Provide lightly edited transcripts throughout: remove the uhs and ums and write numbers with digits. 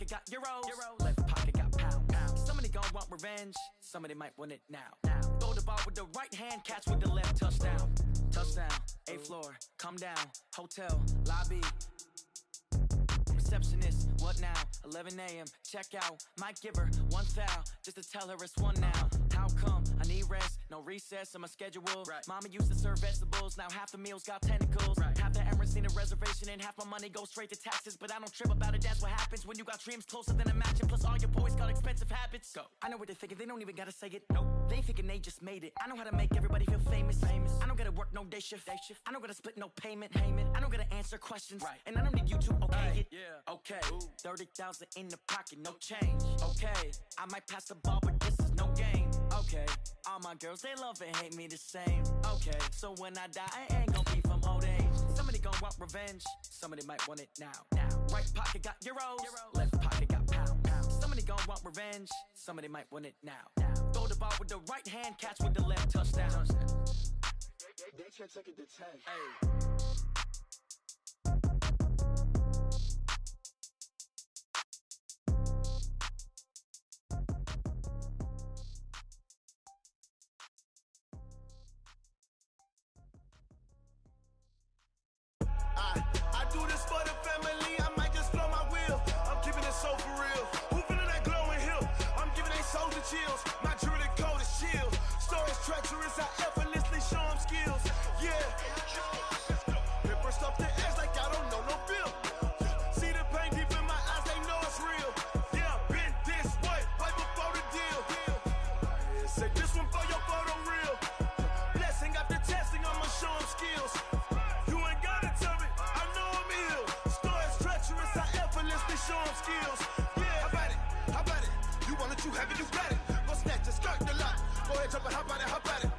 pocket got euros. Left pocket got pounds. Somebody gon' want revenge. Somebody might want it now. Throw the ball with the right hand, catch with the left. Touchdown. Touchdown. 8th floor. Come down. Hotel. Lobby. Receptionist, what now? 11 a.m. Check out. Might give her one foul just to tell her it's one now. How come? I need rest, no recess in my schedule. Right. Mama used to serve vegetables, now half the meals got tentacles. Right. Half the Emirates need a reservation and half my money goes straight to taxes. But I don't trip about it, that's what happens when you got dreams closer than a match. And plus all your boys got expensive habits. Go. I know what they're thinking, they don't even gotta say it. Nope. They thinking they just made it. I know how to make everybody feel famous. I don't gotta work no day shift. I don't gotta split no payment. I don't gotta answer questions. Right. And I don't need you to okay it. Yeah. Okay. 30,000 in the pocket, no change. Okay. I might pass the ball, but this is no game. Okay. All my girls, they love and hate me the same. Okay. So when I die, I ain't gon' be from old age. Somebody gon' want revenge. Somebody might want it now. Right pocket got euros. Left pocket got pounds. Somebody gon' want revenge. Somebody might want it now. Throw the ball with the right hand, catch with the left. Touchdown. They can't take it to 10. Hey. I do this for the family, I might just blow my wheel. I'm keeping it so for real. Who feeling that glowing hill? I'm giving they souls the chills. My jewelry code is chill. Stories treacherous, I effortlessly show them skills. Yeah. Paper stuff the edge like I don't know no feel. See the pain deep in my eyes, they know it's real. Yeah, been this way, right before the deal. Say this one for your photo real. Blessing after testing, I'ma show them skills. Show them skills. Yeah, how about it? You want it, you have it, you got it. Go snatch it, skirt the lot. Go ahead, jump it, how about it?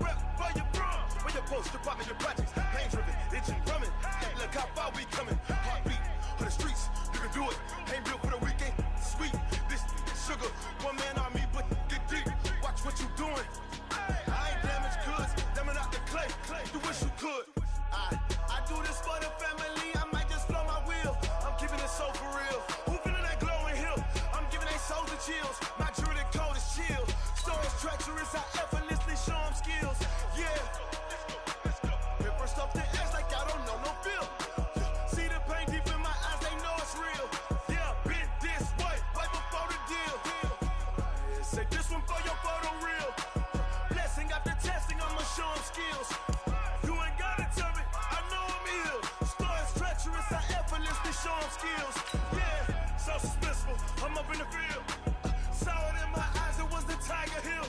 Rep for your bro, for your post, department, your projects. Pain driven, engine drumming. Look how far we coming. Heartbeat for the streets, you can do it. Ain't built for the weekend. Sweet, this sugar, one man army, but get deep. Watch what you doing. I ain't damaged goods, damn out the clay. You wish you could. I do this for the family. I might just blow my wheel. I'm keeping it so for real. Who feeling that glowing hill? I'm giving they souls the chills. My jewelry code is chill. Stories treacherous, I effortlessly show them skills. Yeah. Paper stuff the edge like I don't know no feel. See the pain deep in my eyes, they know it's real. Yeah, been this way, right before the deal. Say this one for your photo real. Blessing after testing, I'ma show them skills. You ain't gotta tell me, I know I'm ill. Stories treacherous, I effortlessly show them skills. Yeah, so suspenseful, I'm up in the field. Saw it in my eyes, it was the Tiger Hill.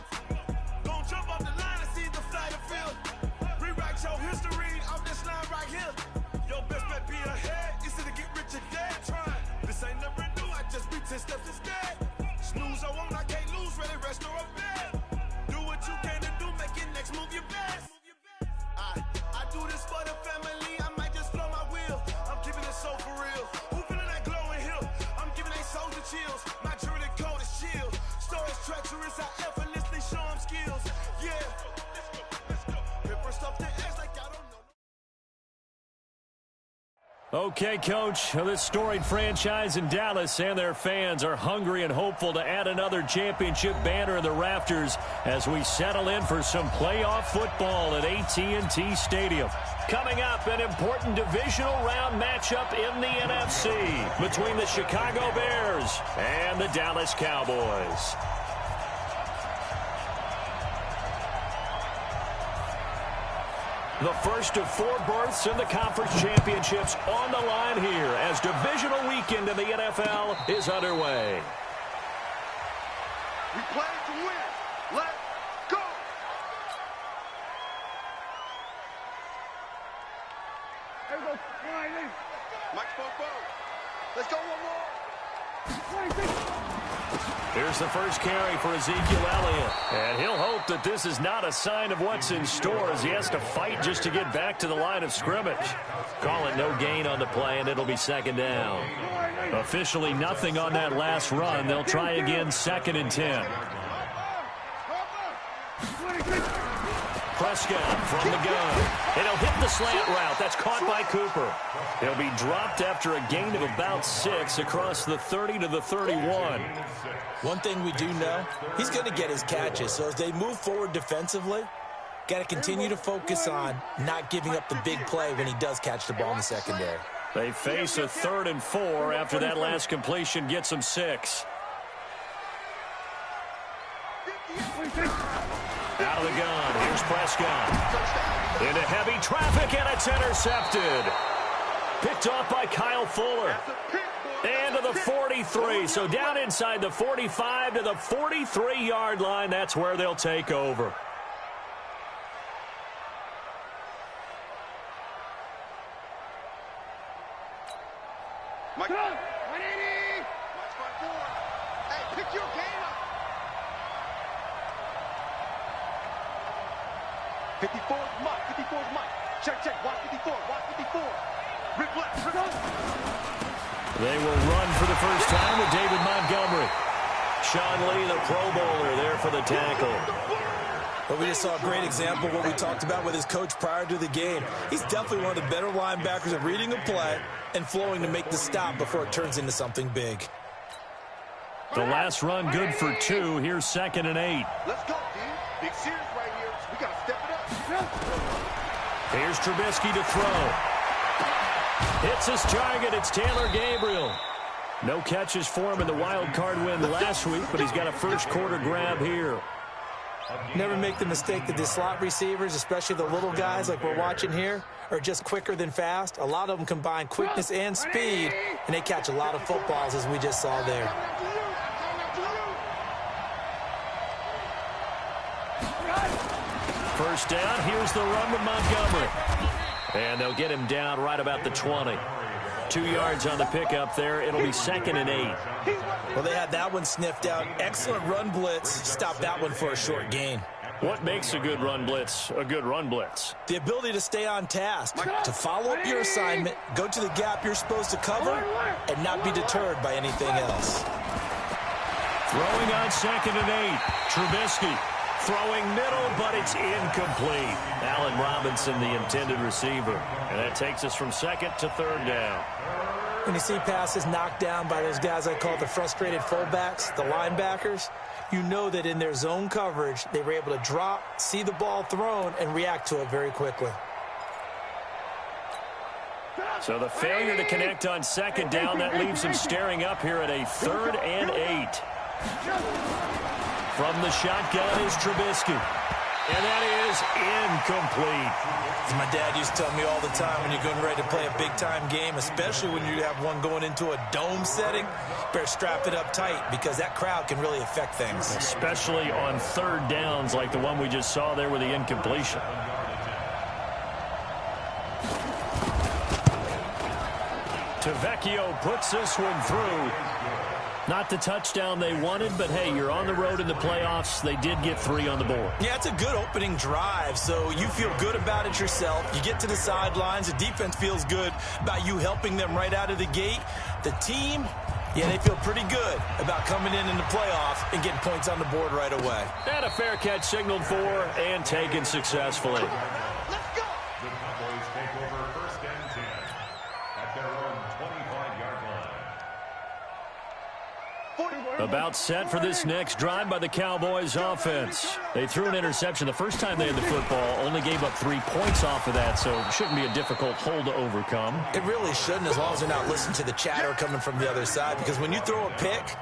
Gon' jump off the line and see the flight of field. Rewrite your history off this line right here. Your best bet be ahead, easy to get rich or dead. Trying, this ain't never new, I just be 10 steps instead. Snooze I won't, I can't lose, ready, rest or a bed. Do what you can to do, make your next move your best. I do this for the family, I might just blow my wheel. I'm keeping it so for real. Who feeling that glowing hill? I'm giving they souls the chills. My jewelry code is chill. Stories treacherous, I effortlessly show them skills. Yeah. Paper stuff the edge like I don't know. Okay, Coach, this storied franchise in Dallas and their fans are hungry and hopeful to add another championship banner in the rafters as we settle in for some playoff football at AT&T Stadium. Coming up, an important divisional round matchup in the NFC between the Chicago Bears and the Dallas Cowboys. The first of 4 berths in the conference championships on the line here as divisional weekend in the NFL is underway. We play to win. Let's go. There we go. Mike Popo. Let's go one more. Here's the first carry for Ezekiel Elliott. And he'll hope that this is not a sign of what's in store as he has to fight just to get back to the line of scrimmage. Call it no gain on the play, and it'll be second down. Officially nothing on that last run. They'll try again, 2nd and 10. Prescott from the gun. And he'll hit the slant route. That's caught by Cooper. He'll be dropped after a gain of about 6 across the 30 to the 31. One thing we do know, he's going to get his catches. So as they move forward defensively, got to continue to focus on not giving up the big play when he does catch the ball in the secondary. They face a 3rd and 4 after that last completion gets them 6. Out of the gun, here's Prescott. Into heavy traffic, and it's intercepted. Picked off by Kyle Fuller. And to the 43, so down inside the 45 to the 43-yard line. That's where they'll take over. Mike, 180. Watch my board. Hey, pick your game up. 54 is Mike. 54 is Mike. Check, check. Watch 54. Watch 54. Rip left. Rip left. They will run for the first time with David Montgomery. Sean Lee, the Pro Bowler, there for the tackle. But we just saw a great example of what we talked about with his coach prior to the game. He's definitely one of the better linebackers at reading a play and flowing to make the stop before it turns into something big. The last run good for 2. Here's 2nd and 8. Let's go, dude. Big series right here. We got to step it up. Here's Trubisky to throw. Hits his target. It's Taylor Gabriel. No catches for him in the wild card win last week, but he's got a first quarter grab here. Never make the mistake that the slot receivers, especially the little guys like we're watching here, are just quicker than fast. A lot of them combine quickness and speed, and they catch a lot of footballs, as we just saw there. First down, here's the run with Montgomery. And they'll get him down right about the 20. 2 yards on the pickup there. It'll be 2nd and 8. Well, they had that one sniffed out. Excellent run blitz. Stop that one for a short gain. What makes a good run blitz a good run blitz? The ability to stay on task, to follow up your assignment, go to the gap you're supposed to cover, and not be deterred by anything else. Throwing on 2nd and 8. Trubisky throwing middle, but it's incomplete. Allen Robinson, the intended receiver. And that takes us from 2nd to 3rd down. When you see passes knocked down by those guys I call the frustrated fullbacks, the linebackers, you know that in their zone coverage, they were able to drop, see the ball thrown, and react to it very quickly. So the failure to connect on 2nd down, that leaves him staring up here at a 3rd and 8. From the shotgun is Trubisky. And that is incomplete. As my dad used to tell me all the time, when you're getting ready to play a big-time game, especially when you have one going into a dome setting, better strap it up tight because that crowd can really affect things. Especially on 3rd downs like the one we just saw there with the incompletion. Tavecchio puts this one through. Not the touchdown they wanted, but hey, you're on the road in the playoffs. They did get 3 on the board. Yeah, it's a good opening drive, so you feel good about it yourself. You get to the sidelines. The defense feels good about you helping them right out of the gate. The team, yeah, they feel pretty good about coming in the playoffs and getting points on the board right away. And a fair catch signaled for and taken successfully. Let's go. The Cowboys take over 1st and 10 at their own 25-yard line. About set for this next drive by the Cowboys offense. They threw an interception the first time they had the football, only gave up 3 points off of that, so it shouldn't be a difficult hole to overcome. It really shouldn't, as long as they're not listening to the chatter coming from the other side, because when you throw a pick,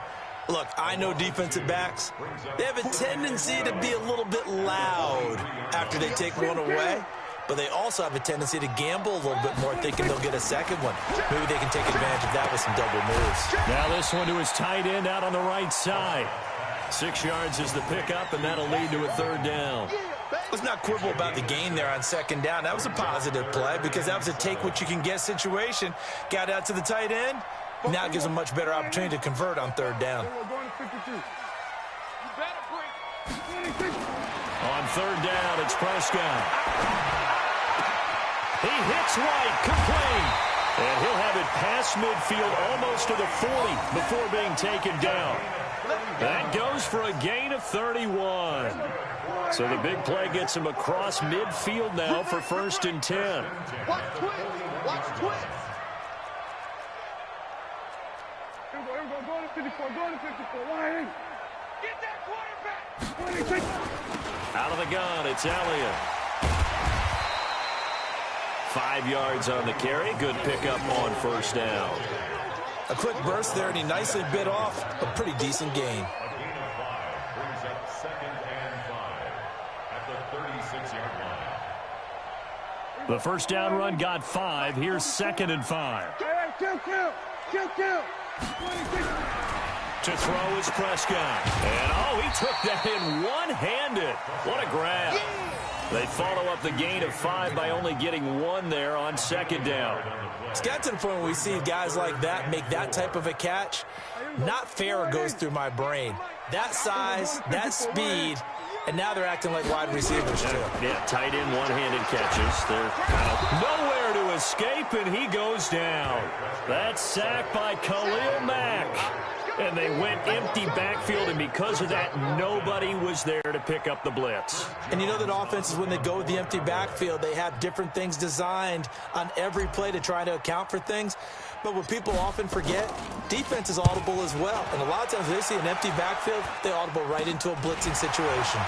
look, I know defensive backs, they have a tendency to be a little bit loud after they take one away. But they also have a tendency to gamble a little bit more, thinking they'll get a second one. Maybe they can take advantage of that with some double moves. Now this one to his tight end out on the right side. 6 yards is the pickup, and that'll lead to a 3rd down. Let's not quibble about the gain there on 2nd down. That was a positive play because that was a take-what-you-can-get situation. Got out to the tight end. Now it gives them a much better opportunity to convert on 3rd down. On 3rd down, it's Prescott. He hits White, complete. And he'll have it past midfield, almost to the 40 before being taken down. That goes for a gain of 31. So the big play gets him across midfield now for 1st and 10. Watch twist. Watch twist. Here we go. Go to 54. Go to 54. Why? Get that quarterback. Out of the gun, it's Elliott. 5 yards on the carry. Good pickup on 1st down. A quick burst there, and he nicely bit off a pretty decent gain. A gain of 5 brings up 2nd and 5 at the 36-yard line. The 1st down run got 5. Here's 2nd and 5. Hey, kill. To throw is Prescott. And, he took that in one-handed. What a grab. They follow up the gain of 5 by only getting 1 there on 2nd down. It's got to the point where we see guys like that make that type of a catch. Not fair goes through my brain. That size, that speed, and now they're acting like wide receivers too. Yeah, tight end one-handed catches. They're kind of nowhere to escape, and he goes down. That's sacked by Khalil Mack. And they went empty backfield, and because of that, nobody was there to pick up the blitz. And you know that offenses, when they go with the empty backfield, they have different things designed on every play to try to account for things. But what people often forget, defense is audible as well. And a lot of times they see an empty backfield, they audible right into a blitzing situation.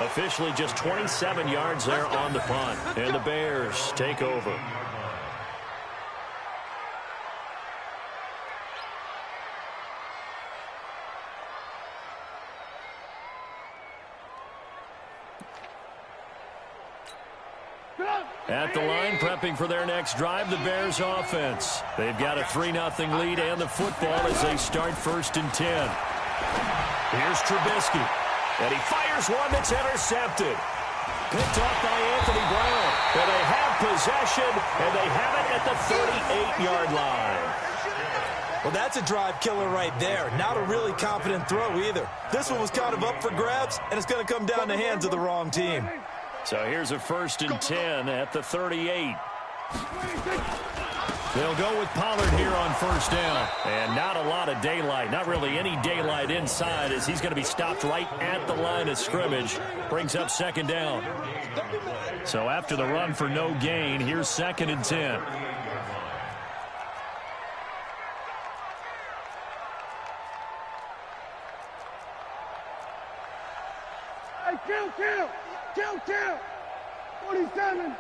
Officially just 27 yards there on the punt. And the Bears take over. At the line, prepping for their next drive, the Bears offense. They've got a 3-0 lead and the football as they start 1st and 10. Here's Trubisky. And he fires one that's intercepted. Picked off by Anthony Brown. And they have possession, and they have it at the 38-yard line. Well, that's a drive killer right there. Not a really confident throw either. This one was kind of up for grabs, and it's going to come down the hands of the wrong team. So here's a 1st and 10 at the 38. They'll go with Palmir here on 1st down. And not a lot of daylight, not really any daylight inside, as he's going to be stopped right at the line of scrimmage. Brings up 2nd down. So after the run for no gain, here's 2nd and 10. Hey, kill. 47.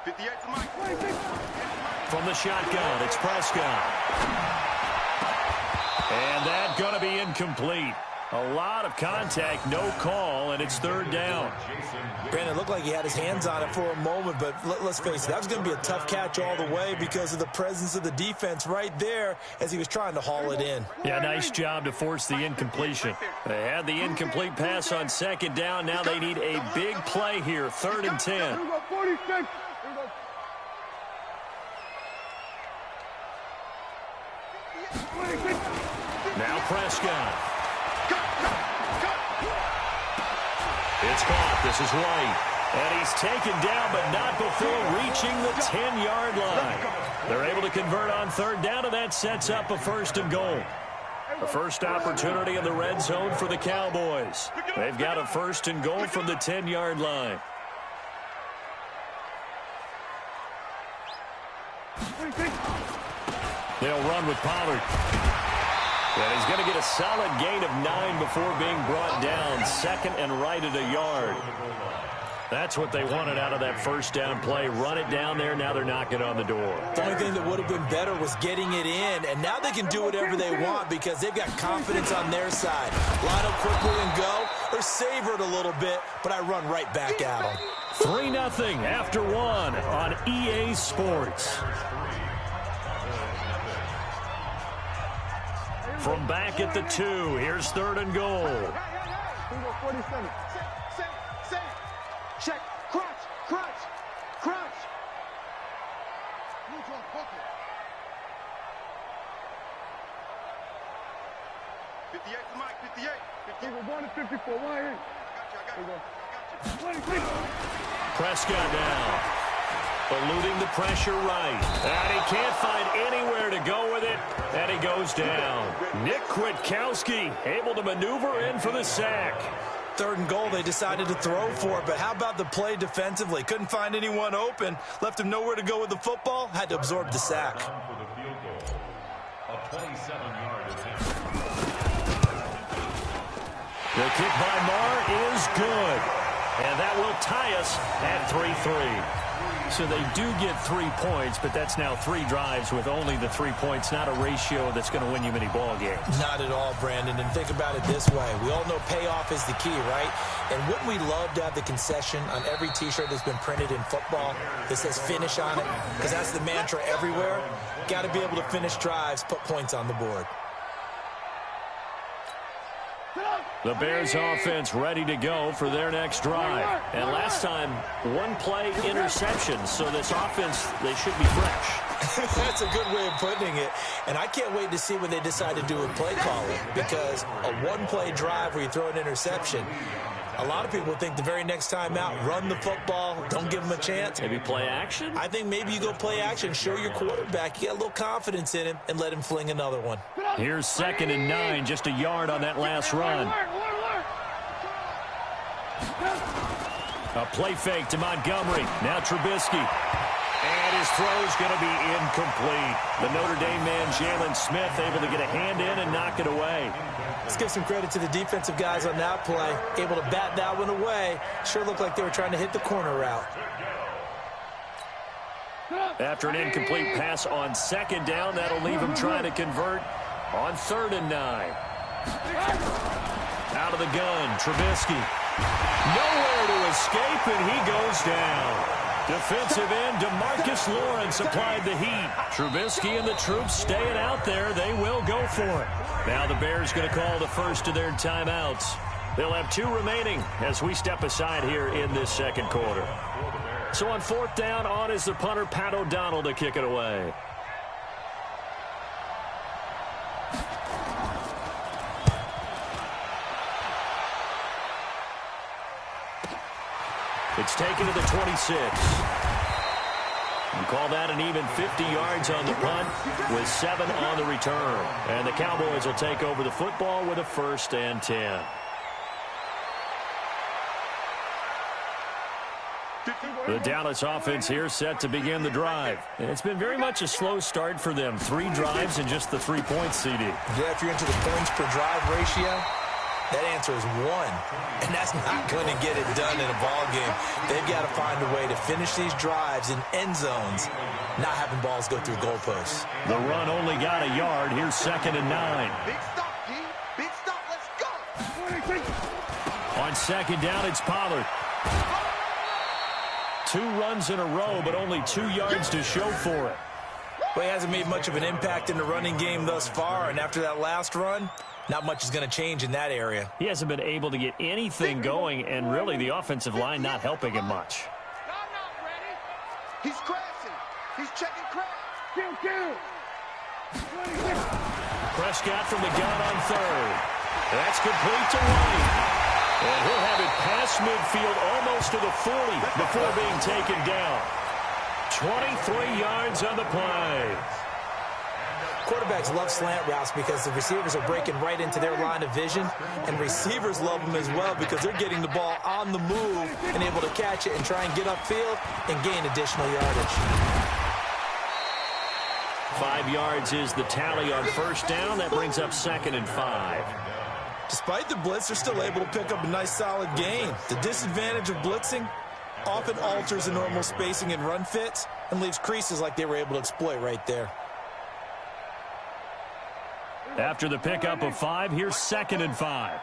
58 to Mike. From the shotgun, it's Prescott. And that's going to be incomplete. A lot of contact, no call, and it's 3rd down. Granted, it looked like he had his hands on it for a moment, but let's face it, that was going to be a tough catch all the way because of the presence of the defense right there as he was trying to haul it in. Yeah, nice job to force the incompletion. They had the incomplete pass on 2nd down. Now they need a big play here, 3rd and 10. Here we go, 46. Now Prescott. It's caught. This is White. And he's taken down, but not before reaching the 10-yard line. They're able to convert on 3rd down, and that sets up a 1st and goal. The first opportunity in the red zone for the Cowboys. They've got a 1st and goal from the 10-yard line. They'll run with Pollard. And he's going to get a solid gain of 9 before being brought down. 2nd and right at a yard. That's what they wanted out of that 1st down play. Run it down there. Now they're knocking on the door. The only thing that would have been better was getting it in. And now they can do whatever they want because they've got confidence on their side. Line up quickly and go, or savor it a little bit, but I run right back at them. 3-0 after 1 on EA Sports. From back at the 2, here's 3rd and goal. Here we go, 47. Check. Crunch. Neutral pocket. 58 to Mike. 58. Here we go, 1 to 54. Why here? I got you. Prescott now. Eluding the pressure right. And he can't find anywhere to go with it. he goes down. Nick Kwiatkowski able to maneuver in for the sack. 3rd and goal, they decided to throw for it, but how about the play defensively? Couldn't find anyone open, left him nowhere to go with the football, had to absorb the sack. For the field goal, a 27-yard attempt. The kick by Marr is good, and that will tie us at 3-3. So they do get 3 points, but that's now 3 drives with only the 3 points, not a ratio that's going to win you many ball games. Not at all, Brandon, and think about it this way. We all know payoff is the key, right? And wouldn't we love to have the concession on every T-shirt that's been printed in football that says finish on it? Because that's the mantra everywhere. Got to be able to finish drives, put points on the board. The Bears offense ready to go for their next drive. And last time, 1 play interception. So this offense, they should be fresh. That's a good way of putting it. And I can't wait to see what they decide to do with play calling. Because a 1-play drive where you throw an interception, a lot of people think the very next time out, run the football, don't give them a chance. Maybe play action? I think maybe you go play action, show your quarterback you got a little confidence in him, and let him fling another one. Here's 2nd and 9, just a yard on that last run. A play fake to Montgomery. Now Trubisky. And his throw's going to be incomplete. The Notre Dame man, Jalen Smith, able to get a hand in and knock it away. Let's give some credit to the defensive guys on that play. Able to bat that one away. Sure looked like they were trying to hit the corner route. After an incomplete pass on 2nd down, that'll leave him trying to convert on 3rd and 9. Out of the gun, Trubisky. Nowhere to escape, and he goes down. Defensive end DeMarcus Lawrence applied the heat. Trubisky and the troops staying out there. They will go for it. Now the Bears going to call the first of their timeouts. They'll have 2 remaining as we step aside here in this 2nd quarter. So on 4th down, on is the punter, Pat O'Donnell, to kick it away. It's taken to the 26. And call that an even 50 yards on the punt with 7 on the return. And the Cowboys will take over the football with a 1st and 10. The Dallas offense here set to begin the drive. And it's been very much a slow start for them. 3 drives and just the 3 points, CD. Yeah, if you're into the points per drive ratio, that answer is 1. And that's not going to get it done in a ball game. They've got to find a way to finish these drives in end zones, not having balls go through goalposts. The run only got a yard. Here's 2nd and 9. Big stop, D. Big stop. Let's go. On 2nd down, it's Pollard. 2 runs in a row, but only 2 yards to show for it. Well, he hasn't made much of an impact in the running game thus far, and after that last run, not much is going to change in that area. He hasn't been able to get anything going, and really the offensive line not helping him much. I'm not ready. He's crashing. He's checking crash. Kill. Prescott from the gun on 3rd. That's complete to White. And he'll have it past midfield almost to the 40 before being taken down. 23 yards on the play. Quarterbacks love slant routes because the receivers are breaking right into their line of vision, and receivers love them as well because they're getting the ball on the move and able to catch it and try and get upfield and gain additional yardage. 5 yards is the tally on 1st down. That brings up 2nd and 5. Despite the blitz, they're still able to pick up a nice solid gain. The disadvantage of blitzing often alters the normal spacing and run fits and leaves creases like they were able to exploit right there. After the pickup of 5, here's 2nd and 5.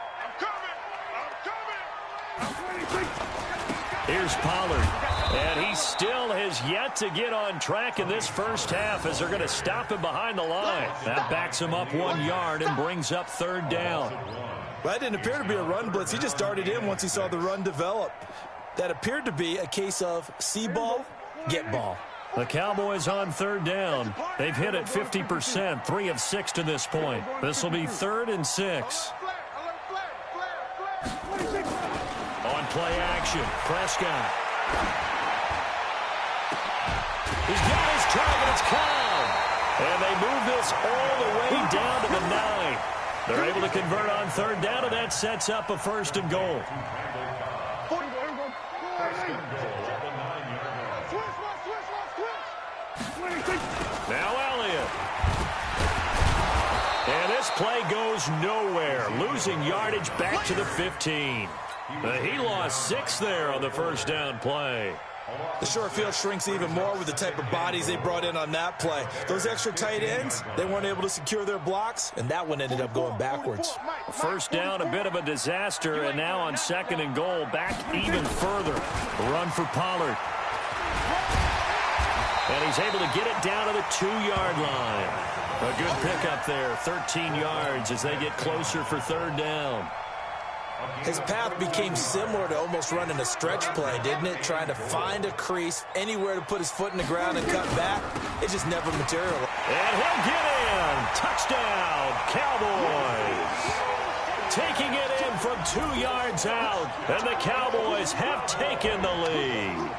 Here's Pollard. And he still has yet to get on track in this first half as they're going to stop him behind the line. That backs him up 1 yard and brings up 3rd down. Well, that didn't appear to be a run blitz. He just darted in once he saw the run develop. That appeared to be a case of see ball, get ball. The Cowboys on 3rd down. They've hit it 50%, 3 of 6 to this point. This will be 3rd and 6. On play action, Prescott. He's got his target. It's caught. And they move this all the way down to the 9. They're able to convert on third down, and that sets up a first and goal. Now Elliott. And this play goes nowhere, losing yardage back to the 15. He lost 6 there on the first down play. The short field shrinks even more with the type of bodies they brought in on that play. Those extra tight ends, they weren't able to secure their blocks, and that one ended up going backwards. First down, a bit of a disaster, and now on second and goal, back even further. Run for Pollard. And he's able to get it down to the 2-yard line. A good pickup there, 13 yards as they get closer for third down. His path became similar to almost running a stretch play, didn't it? Trying to find a crease, anywhere to put his foot in the ground and cut back. It just never materialized. And he'll get in. Touchdown, Cowboys. Taking it in from 2 yards out. And the Cowboys have taken the lead.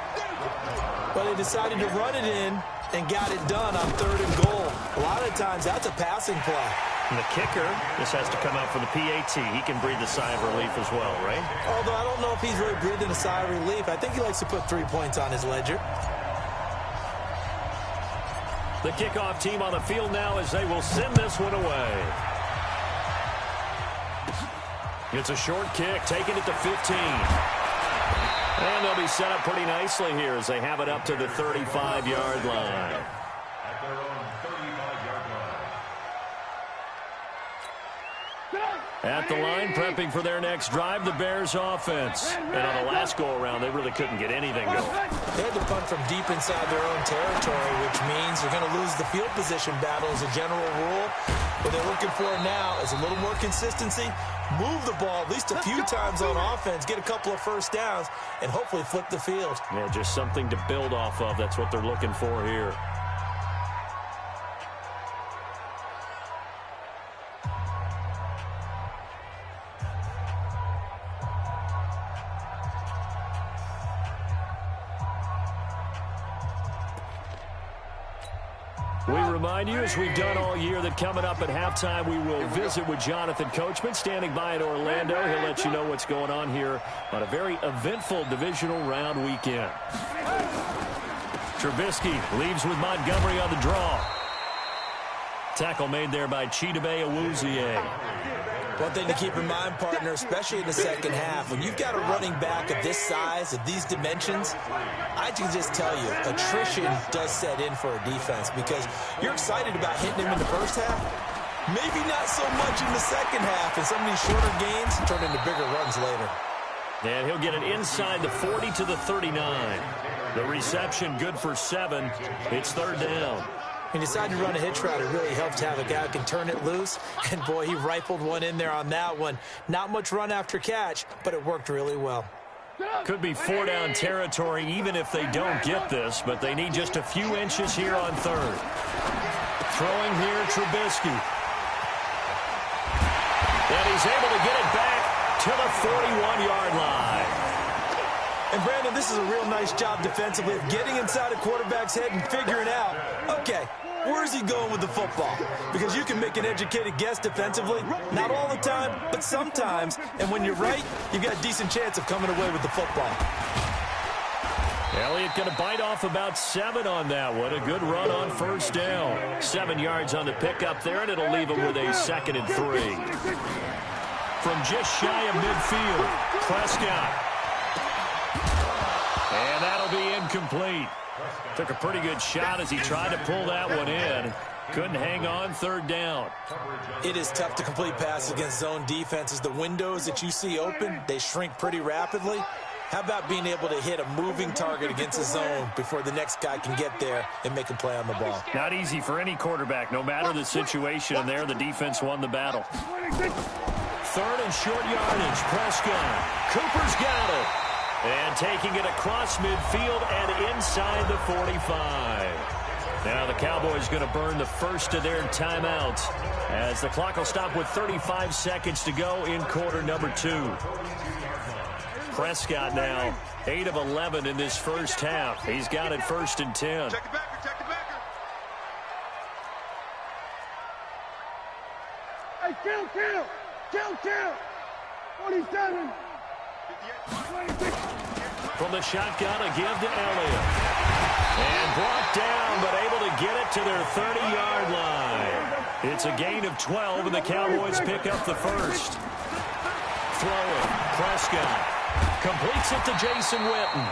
But they decided to run it in and got it done on third and goal. A lot of times, that's a passing play. And the kicker, this has to come out for the PAT. He can breathe a sigh of relief as well, right? Although I don't know if he's really breathing a sigh of relief. I think he likes to put 3 points on his ledger. The kickoff team on the field now as they will send this one away. It's a short kick, taking it to 15. And they'll be set up pretty nicely here as they have it up to the 35-yard line. At their own 35-yard line. At the line, prepping for their next drive, the Bears offense. And on the last go-around, they really couldn't get anything going. They had to punt from deep inside their own territory, which means they're going to lose the field position battle as a general rule. What they're looking for now is a little more consistency, move the ball at least a few times on offense, get a couple of first downs, and hopefully flip the field. Yeah, just something to build off of. That's what they're looking for here. We remind you, as we've done all year, that coming up at halftime, we will visit with Jonathan Coachman, standing by in Orlando. He'll let you know what's going on here on a very eventful divisional round weekend. Trubisky leaves with Montgomery on the draw. Tackle made there by Chidobe Awuzie. One thing to keep in mind, partner, especially in the second half, when you've got a running back of this size, of these dimensions, I can just tell you, attrition does set in for a defense because you're excited about hitting him in the first half, maybe not so much in the second half, and some of these shorter gains turn into bigger runs later. And he'll get it inside the 40 to the 39. The reception good for 7. It's third down. He decided to run a hitch route. It really helped to have a guy who can turn it loose. And, boy, he rifled one in there on that one. Not much run after catch, but it worked really well. Could be 4-down territory even if they don't get this, but they need just a few inches here on third. Throwing here, Trubisky. And he's able to get it back to the 41-yard line. And, Brandon, this is a real nice job defensively of getting inside a quarterback's head and figuring out, okay, where's he going with the football? Because you can make an educated guess defensively, not all the time, but sometimes. And when you're right, you've got a decent chance of coming away with the football. Elliott going to bite off about 7 on that one. A good run on first down. 7 yards on the pickup there, and it'll leave him with a 2nd and 3. From just shy of midfield, Prescott. And that'll be incomplete. Took a pretty good shot as he tried to pull that one in. Couldn't hang on, third down. It is tough to complete passes against zone defenses. The windows that you see open, they shrink pretty rapidly. How about being able to hit a moving target against a zone before the next guy can get there and make a play on the ball? Not easy for any quarterback, no matter the situation. And there, the defense won the battle. Third and short yardage, Prescott. Cooper's got it. And taking it across midfield and inside the 45. Now the Cowboys going to burn the first of their timeouts as the clock will stop with 35 seconds to go in quarter number 2. Prescott now 8 of 11 in this first half. He's got it 1st and 10. Hey, kill. 47. 26. From the shotgun, a give to Elliott. And brought down, but able to get it to their 30-yard line. It's a gain of 12, and the Cowboys pick up the first. Throwing, Prescott. Completes it to Jason Witten.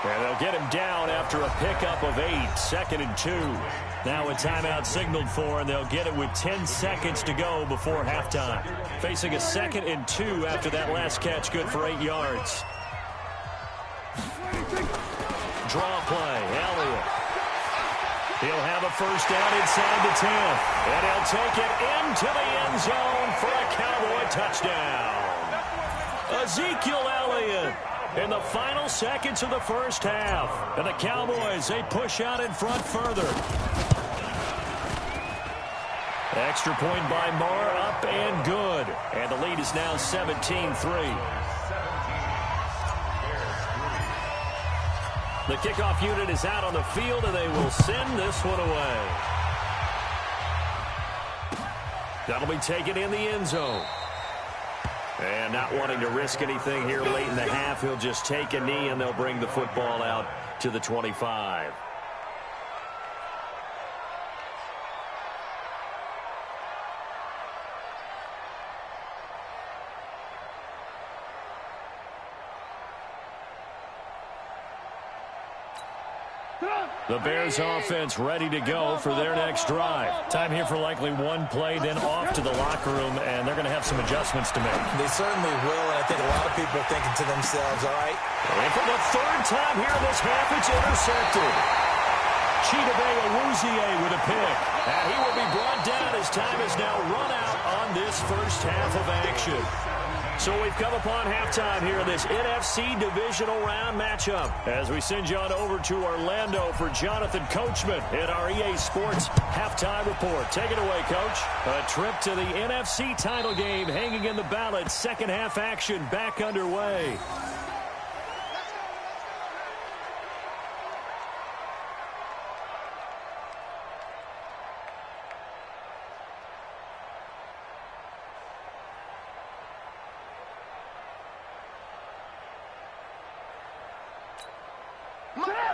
And they'll get him down after a pickup of 8, 2nd and 2. Now a timeout signaled for, and they'll get it with 10 seconds to go before halftime. Facing a 2nd and 2 after that last catch, good for 8 yards. Draw play, Elliott. He'll have a first down inside the 10. And he'll take it into the end zone for a Cowboy touchdown. Ezekiel Elliott in the final seconds of the first half. And the Cowboys, they push out in front further. Extra point by Marr, up and good. And the lead is now 17-3. The kickoff unit is out on the field, and they will send this one away. That'll be taken in the end zone. And not wanting to risk anything here late in the half, he'll just take a knee, and they'll bring the football out to the 25. The Bears offense ready to go for their next drive. Time here for likely one play, then off to the locker room, and they're going to have some adjustments to make. They certainly will, and I think a lot of people are thinking to themselves, all right. And for the 3rd time here this half, it's intercepted. Chidobe Awuzie with a pick. And he will be brought down as time is now run out on this first half of action. So we've come upon halftime here in this NFC Divisional Round matchup as we send you on over to Orlando for Jonathan Coachman in our EA Sports Halftime Report. Take it away, Coach. A trip to the NFC title game hanging in the balance. Second half action back underway.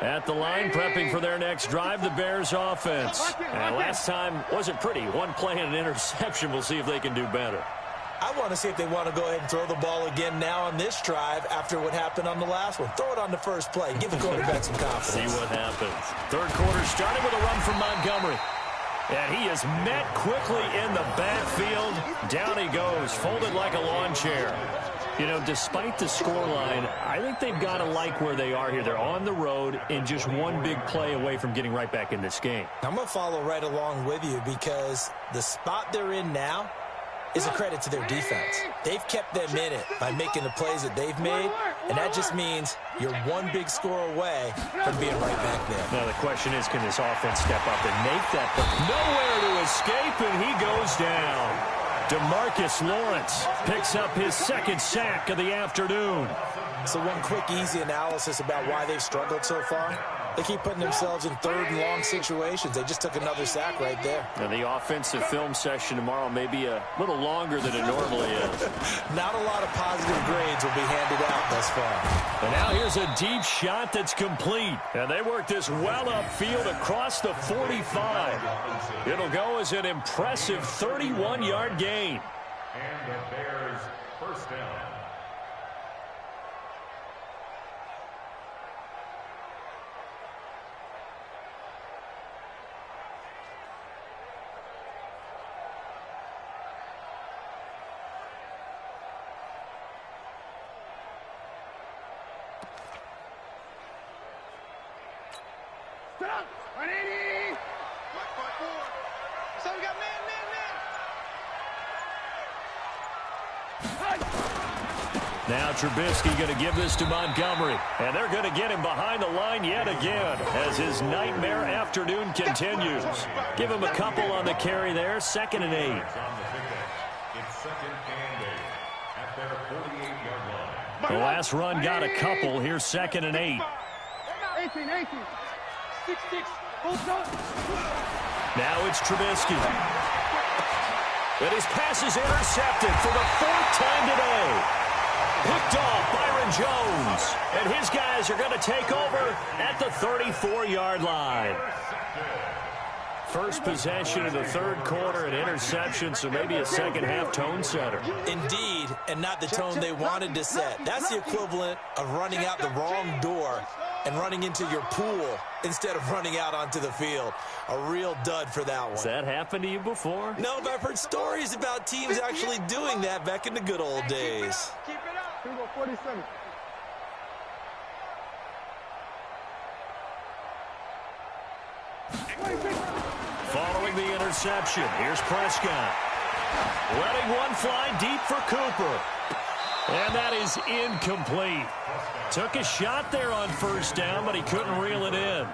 At the line, prepping for their next drive, the Bears offense. And last time wasn't pretty. One play and an interception. We'll see if they can do better. I want to see if they want to go ahead and throw the ball again now on this drive after what happened on the last one. Throw it on the first play. Give the quarterback some confidence. See what happens. Third quarter starting with a run from Montgomery. And he is met quickly in the backfield. Down he goes, folded like a lawn chair. You know, despite the scoreline, I think they've got to like where they are here. They're on the road and just one big play away from getting right back in this game. I'm going to follow right along with you because the spot they're in now is a credit to their defense. They've kept them in it by making the plays that they've made, and that just means you're one big score away from being right back there. Now the question is, can this offense step up and make that? But nowhere to escape, and he goes down. DeMarcus Lawrence picks up his 2nd sack of the afternoon. So one quick, easy analysis about why they've struggled so far. They keep putting themselves in 3rd and long situations. They just took another sack right there. And the offensive film session tomorrow may be a little longer than it normally is. Not a lot of positive grades will be handed out thus far. And now here's a deep shot that's complete. And they work this well upfield across the 45. It'll go as an impressive 31-yard gain. And the Bears first down. Set up. 180. Mark 4. So we got man. Now Trubisky going to give this to Montgomery. And they're going to get him behind the line yet again as his nightmare afternoon continues. Give him a couple on the carry there. 2nd and 8. It's 2nd and 8 at their 48-yard line. The last run got a couple. Here's 2nd and 8. 18. 6-6. Hold on. Now it's Trubisky. And his pass is intercepted for the 4th time today. Picked off Byron Jones. And his guys are going to take over at the 34-yard line. First possession of the 3rd quarter, an interception, so maybe a second-half tone setter. Indeed, and not the tone they wanted to set. That's the equivalent of running out the wrong door and running into your pool instead of running out onto the field. A real dud for that one. Has that happened to you before? No, but I've heard stories about teams actually doing that back in the good old days. Keep it up. Here we go, 47. Following the interception, here's Prescott. Letting one fly deep for Cooper. And that is incomplete. Took a shot there on 1st down, but he couldn't reel it in.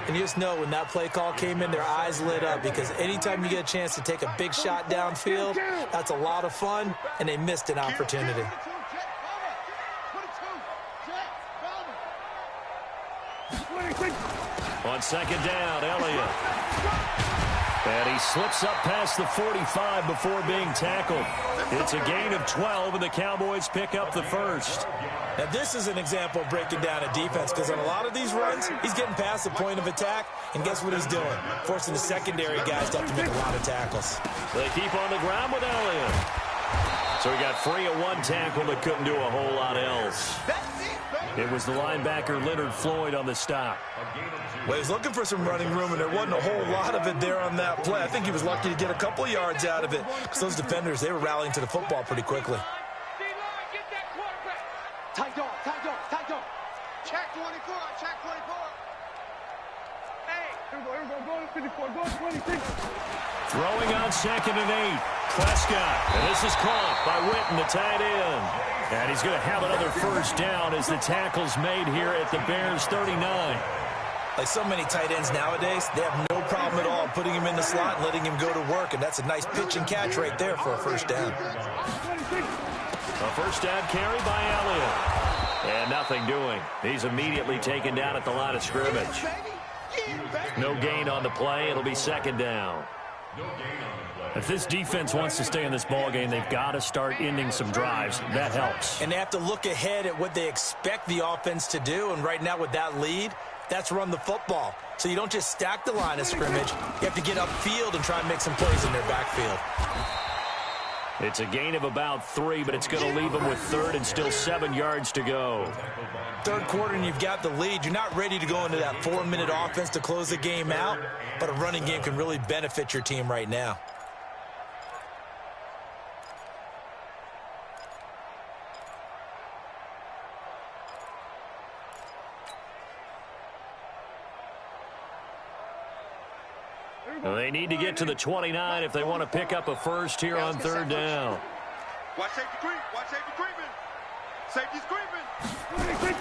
And you just know when that play call came in, their eyes lit up, because anytime you get a chance to take a big shot downfield, that's a lot of fun, and they missed an opportunity. On 2nd down, Elliott. And he slips up past the 45 before being tackled. It's a gain of 12, and the Cowboys pick up the 1st. Now, this is an example of breaking down a defense, because on a lot of these runs, he's getting past the point of attack, and guess what he's doing? Forcing the secondary guys to have to make a lot of tackles. They keep on the ground with Elliott. So he got free of one tackle, but couldn't do a whole lot else. It was the linebacker Leonard Floyd on the stop. Well, he was looking for some running room, and there wasn't a whole lot of it there on that play. I think he was lucky to get a couple yards out of it, because those defenders, they were rallying to the football pretty quickly. Tight dog. Check 24, check 24. Hey, here we go, go to 54, go to 26. Throwing on 2nd and 8. Prescott, and this is caught by Witten, the tight end. And he's going to have another 1st down as the tackle's made here at the Bears' 39. Like so many tight ends nowadays, they have no problem at all putting him in the slot and letting him go to work, and that's a nice pitch and catch right there for a 1st down. A 1st down carry by Elliott. And nothing doing. He's immediately taken down at the line of scrimmage. No gain on the play. It'll be 2nd down. If this defense wants to stay in this ballgame, they've got to start ending some drives. That helps. And they have to look ahead at what they expect the offense to do, and right now with that lead, that's run the football. So you don't just stack the line of scrimmage. You have to get upfield and try and make some plays in their backfield. It's a gain of about 3, but it's going to leave them with 3rd and still 7 yards to go. 3rd quarter and you've got the lead. You're not ready to go into that 4-minute offense to close the game out, but a running game can really benefit your team right now. They need to get to the 29 if they want to pick up a 1st here on 3rd down. Watch safety creep. Watch safety creeping. Safety's creeping.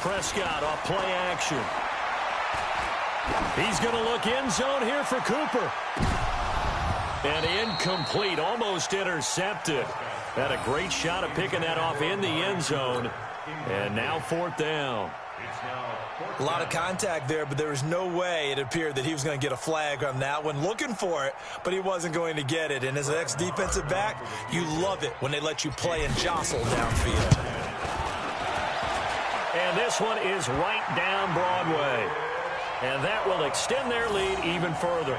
Prescott off play action. He's going to look end zone here for Cooper. And incomplete, almost intercepted. Had a great shot at picking that off in the end zone. And now 4th down. A lot of contact there, but there was no way it appeared that he was going to get a flag on that one. Looking for it, but he wasn't going to get it. And as an ex-defensive back, you love it when they let you play and jostle downfield. And this one is right down Broadway. And that will extend their lead even further.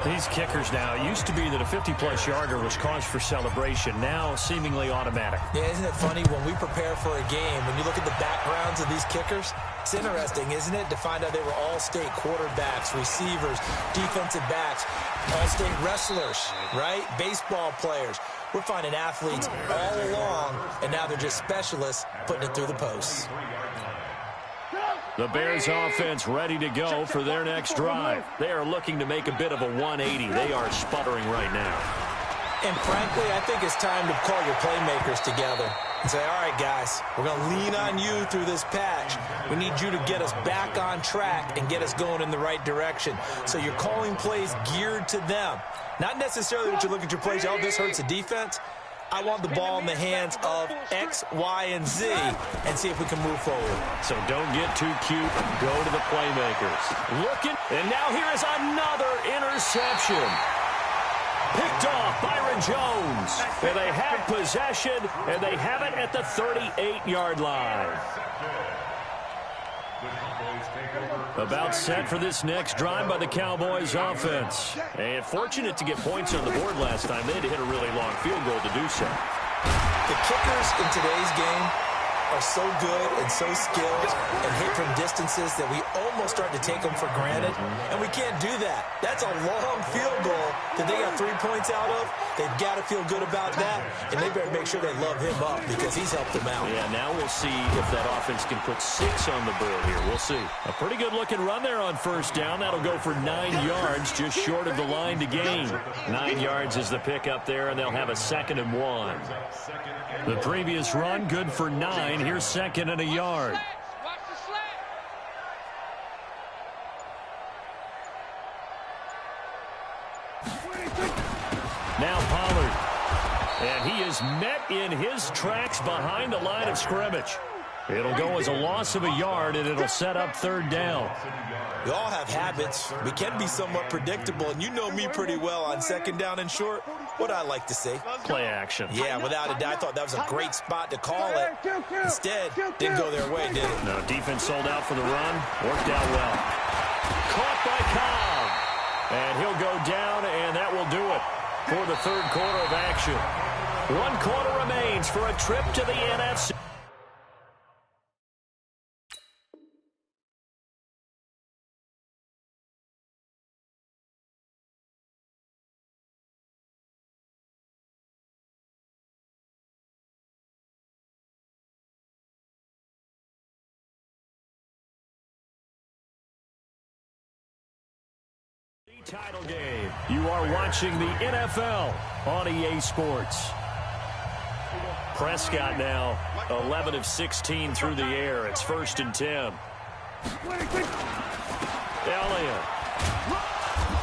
These kickers now, it used to be that a 50-plus yarder was cause for celebration. Now seemingly automatic. Yeah, isn't it funny when we prepare for a game, when you look at the backgrounds of these kickers, it's interesting, isn't it, to find out they were all-state quarterbacks, receivers, defensive backs, all-state wrestlers, right? Baseball players. We're finding athletes all along, and now they're just specialists putting it through the posts. The Bears offense ready to go for their next drive. They are looking to make a bit of a 180. They are sputtering right now. And frankly, I think it's time to call your playmakers together and say, all right, guys, we're going to lean on you through this patch. We need you to get us back on track and get us going in the right direction. So you're calling plays geared to them. Not necessarily that you look at your plays, oh, this hurts the defense. I want the ball in the hands of X, Y, and Z and see if we can move forward. So don't get too cute. Go to the playmakers. Looking, and now here is another interception. Picked off Byron Jones. And they have possession, and they have it at the 38-yard line. About set for this next drive by the Cowboys offense. And fortunate to get points on the board last time. They had to hit a really long field goal to do so. The kickers in today's game are so good and so skilled and hit from distances that we almost start to take them for granted, and we can't do that. That's a long field goal that they got 3 points out of. They've got to feel good about that, and they better make sure they love him up because he's helped them out. Yeah, now we'll see if that offense can put 6 on the board here. We'll see. A pretty good-looking run there on first down. That'll go for 9 yards, just short of the line to gain. 9 yards is the pick up there, and they'll have a 2nd and 1. The previous run, good for 9. Here's 2nd and a yard. Now Palmir. And he is met in his tracks behind the line of scrimmage. It'll go as a loss of a yard, and it'll set up 3rd down. We all have habits. We can be somewhat predictable, and you know me pretty well on 2nd down and short. What I like to say. Play action. Yeah, without a doubt. I thought that was a great spot to call it. Instead, didn't go their way, did it? No, defense sold out for the run. Worked out well. Caught by Cobb. And he'll go down, and that will do it for the 3rd quarter of action. 1 quarter remains for a trip to the NFC. Title game. You are watching the NFL on EA Sports. Prescott now 11 of 16 through the air. It's 1st and 10. Elliott.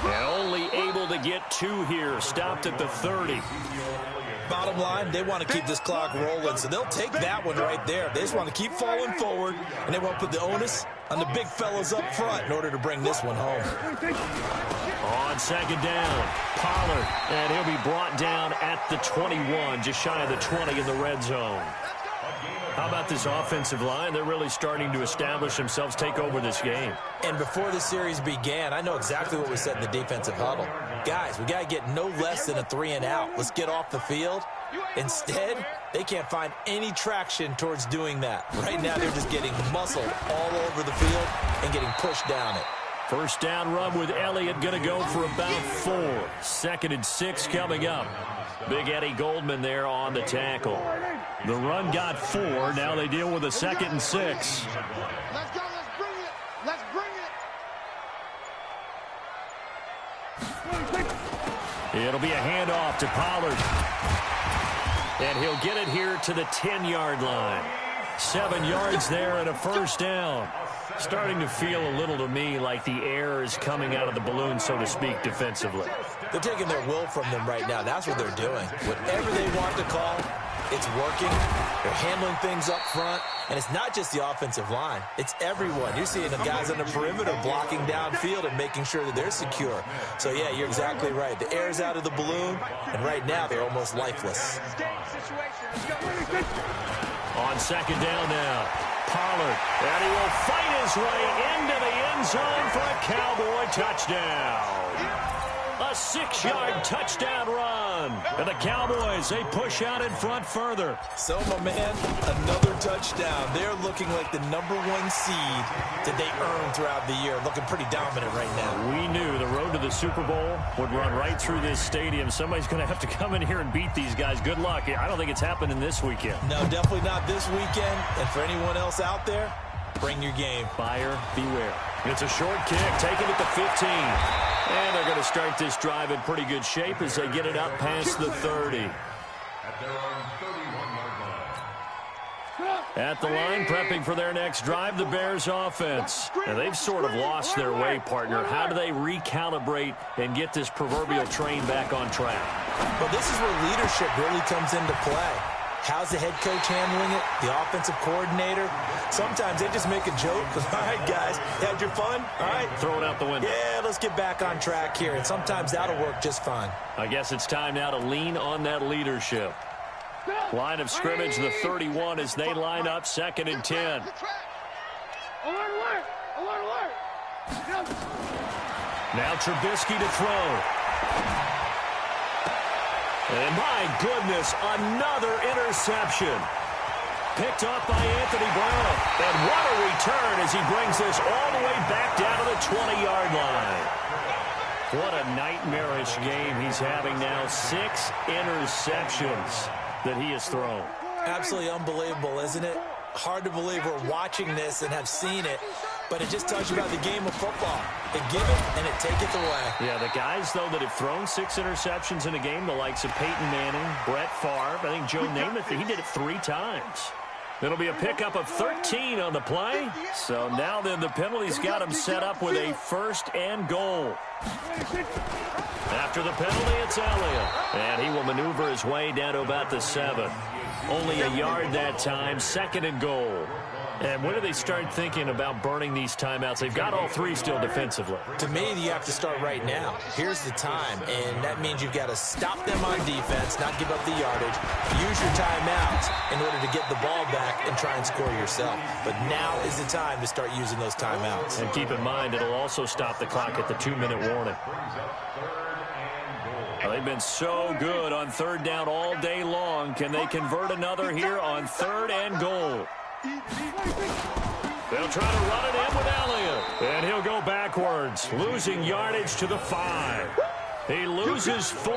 And only able to get 2 here. Stopped at the 30. Bottom line, they want to keep this clock rolling, so they'll take that one right there. They just want to keep falling forward, and they want to put the onus on the big fellas up front in order to bring this one home. On 2nd down, Pollard, and he'll be brought down at the 21, just shy of the 20 in the red zone. How about this offensive line? They're really starting to establish themselves, take over this game. And before the series began, I know exactly what was said in the defensive huddle. Guys, we got to get no less than a 3 and out. Let's get off the field. Instead, they can't find any traction towards doing that. Right now, they're just getting muscled all over the field and getting pushed down it. 1st down run with Elliott, going to go for about 4. 2nd and 6 coming up. Big Eddie Goldman there on the tackle. The run got 4. Now they deal with a 2nd and 6. Let's go. Let's bring it. Let's bring it. It'll be a handoff to Pollard. And he'll get it here to the 10-yard line. 7 yards there and a 1st down. Starting to feel a little to me like the air is coming out of the balloon, so to speak, defensively. They're taking their will from them right now. That's what they're doing. Whatever they want to call, it's working. They're handling things up front. And it's not just the offensive line. It's everyone. You're seeing the guys on the perimeter blocking downfield and making sure that they're secure. So, yeah, you're exactly right. The air's out of the balloon, and right now they're almost lifeless. On 2nd down now, Pollard, and he will fight his way into the end zone for a Cowboy touchdown. A 6-yard touchdown run. And the Cowboys, they push out in front further. So, my man, another touchdown. They're looking like the #1 seed that they earned throughout the year. Looking pretty dominant right now. We knew the road to the Super Bowl would run right through this stadium. Somebody's going to have to come in here and beat these guys. Good luck. I don't think it's happening this weekend. No, definitely not this weekend. And for anyone else out there, bring your game. Buyer beware. It's a short kick, taken at the 15. And they're going to start this drive in pretty good shape as they get it up past the 30. At their own 31-yard line. At the line, prepping for their next drive, the Bears offense. And they've sort of lost their way, partner. How do they recalibrate and get this proverbial train back on track? Well, this is where leadership really comes into play. How's the head coach handling it? The offensive coordinator? Sometimes they just make a joke. All right, guys, you had your fun? All right. Throw it out the window. Yeah, let's get back on track here. And sometimes that'll work just fine. I guess it's time now to lean on that leadership. Line of scrimmage, the 31 as they line up, 2nd and 10. Now Trubisky to throw. And my goodness, another interception. Picked off by Anthony Brown. And what a return as he brings this all the way back down to the 20-yard line. What a nightmarish game he's having now. 6 interceptions that he has thrown. Absolutely unbelievable, isn't it? Hard to believe we're watching this and have seen it, but it just tells you about the game of football. They give it and it taketh away. Yeah, the guys, though, that have thrown 6 interceptions in a game, the likes of Peyton Manning, Brett Favre, I think Joe Namath, he did it 3 times. It'll be a pickup of 13 on the play. So now then the penalty's got him set up with a 1st and goal. After the penalty, it's Elliott. And he will maneuver his way down to about the 7. Only a yard that time, 2nd and goal. And when do they start thinking about burning these timeouts? They've got all 3 still defensively. To me, you have to start right now. Here's the time, and that means you've got to stop them on defense, not give up the yardage, use your timeouts in order to get the ball back and try and score yourself. But now is the time to start using those timeouts. And keep in mind, it'll also stop the clock at the 2-minute warning. They've been so good on 3rd down all day long. Can they convert another here on 3rd and goal? They'll try to run it in with Elliott. And he'll go backwards, losing yardage to the 5. He loses 4,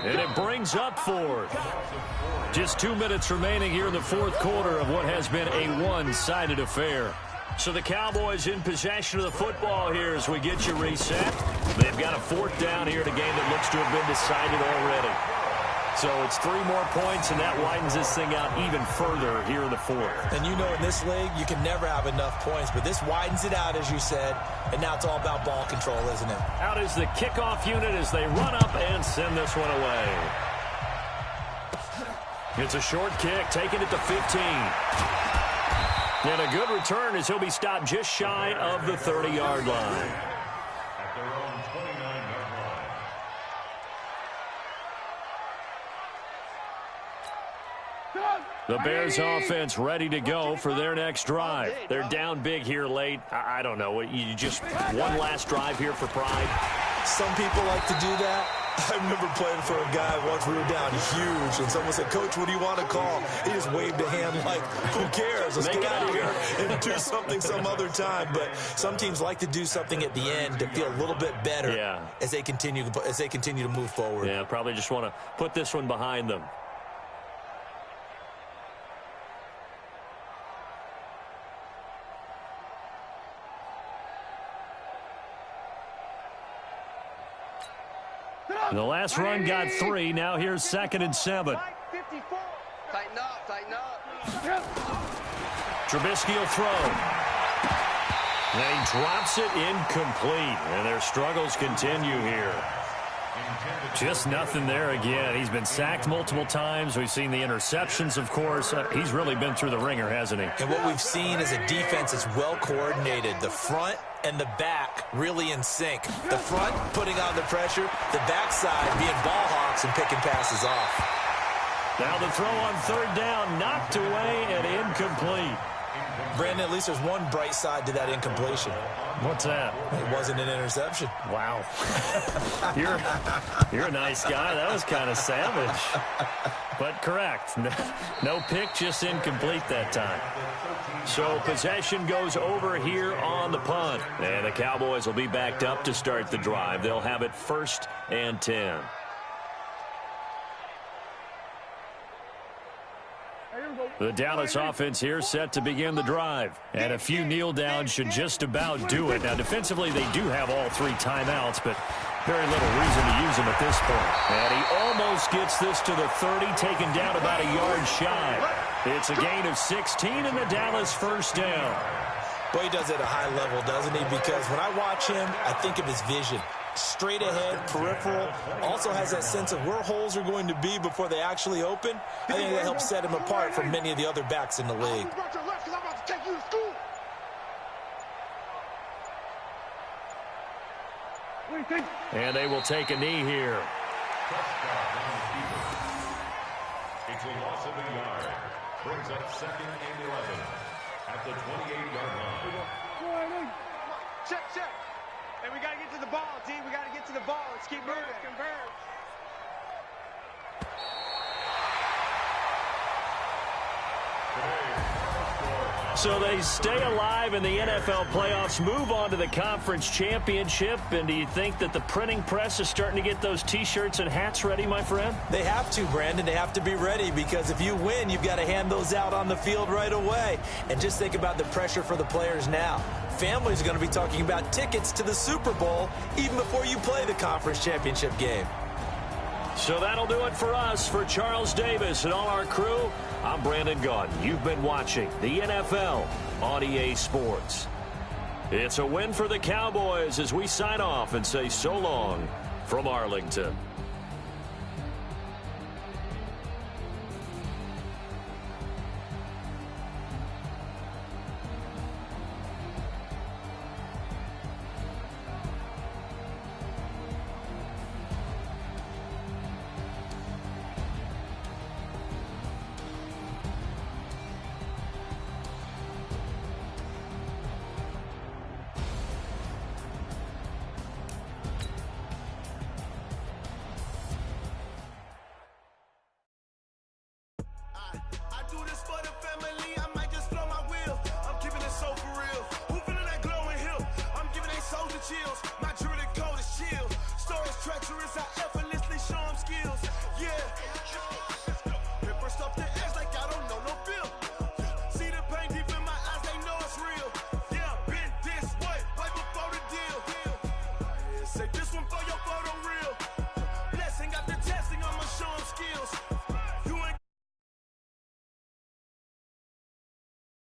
and it brings up 4th. Just 2 minutes remaining here in the 4th quarter of what has been a one-sided affair. So the Cowboys in possession of the football here as we get you reset. They've got a 4th down here in a game that looks to have been decided already. So it's 3 more points, and that widens this thing out even further here in the 4th. And you know in this league, you can never have enough points, but this widens it out, as you said, and now it's all about ball control, isn't it? Out is the kickoff unit as they run up and send this one away. It's a short kick, taking it to 15. And a good return as he'll be stopped just shy of the 30-yard line. At their own 29-yard line. The Bears offense ready to go for their next drive. They're down big here late. I don't know. You just one last drive here for pride. Some people like to do that. I remember playing for a guy once. We were down huge, and someone said, "Coach, what do you want to call?" He just waved a hand like, "Who cares? Let's get out of here and do something some other time." But some teams like to do something at the end to feel a little bit better as they continue to move forward. Yeah, probably just want to put this one behind them. The last run got 3. Now here's 2nd and 7. Tighten up, tighten up. Trubisky will throw. And he drops it incomplete. And their struggles continue here. Just nothing there again. He's been sacked multiple times. We've seen the interceptions, of course. He's really been through the ringer, hasn't he? And what we've seen is a defense that's well coordinated. The front and the back really in sync. The front putting on the pressure, the backside being ball hawks and picking passes off. Now the throw on 3rd down, knocked away and incomplete. Brandon, at least there's one bright side to that incompletion. What's that? It wasn't an interception. Wow. You're a nice guy. That was kind of savage. But correct. No pick, just incomplete that time. So possession goes over here on the punt. And the Cowboys will be backed up to start the drive. They'll have it 1st and 10. The Dallas offense here set to begin the drive. And a few kneel downs should just about do it. Now, defensively, they do have all 3 timeouts, but very little reason to use them at this point. And he almost gets this to the 30, taken down about a yard shy. It's a gain of 16 and the Dallas 1st down. Boy, he does it at a high level, doesn't he? Because when I watch him, I think of his vision. straight ahead, peripheral, also has that sense of where holes are going to be before they actually open. I think that helps set him apart from many of the other backs in the league. And they will take a knee here. It's a loss of a yard. Brings up 2nd and 11 at the 28-yard line. Check. Hey, we got to get to the ball, D. We got to get to the ball. Let's keep moving. Converge. So they stay alive in the NFL playoffs, move on to the conference championship. And do you think that the printing press is starting to get those T-shirts and hats ready, my friend? They have to, Brandon. They have to be ready because if you win, you've got to hand those out on the field right away. And just think about the pressure for the players now. Families are going to be talking about tickets to the Super Bowl even before you play the conference championship game. So that'll do it for us. For Charles Davis and all our crew, I'm Brandon Gaudin. You've been watching the NFL on EA Sports. It's a win for the Cowboys as we sign off and say so long from Arlington.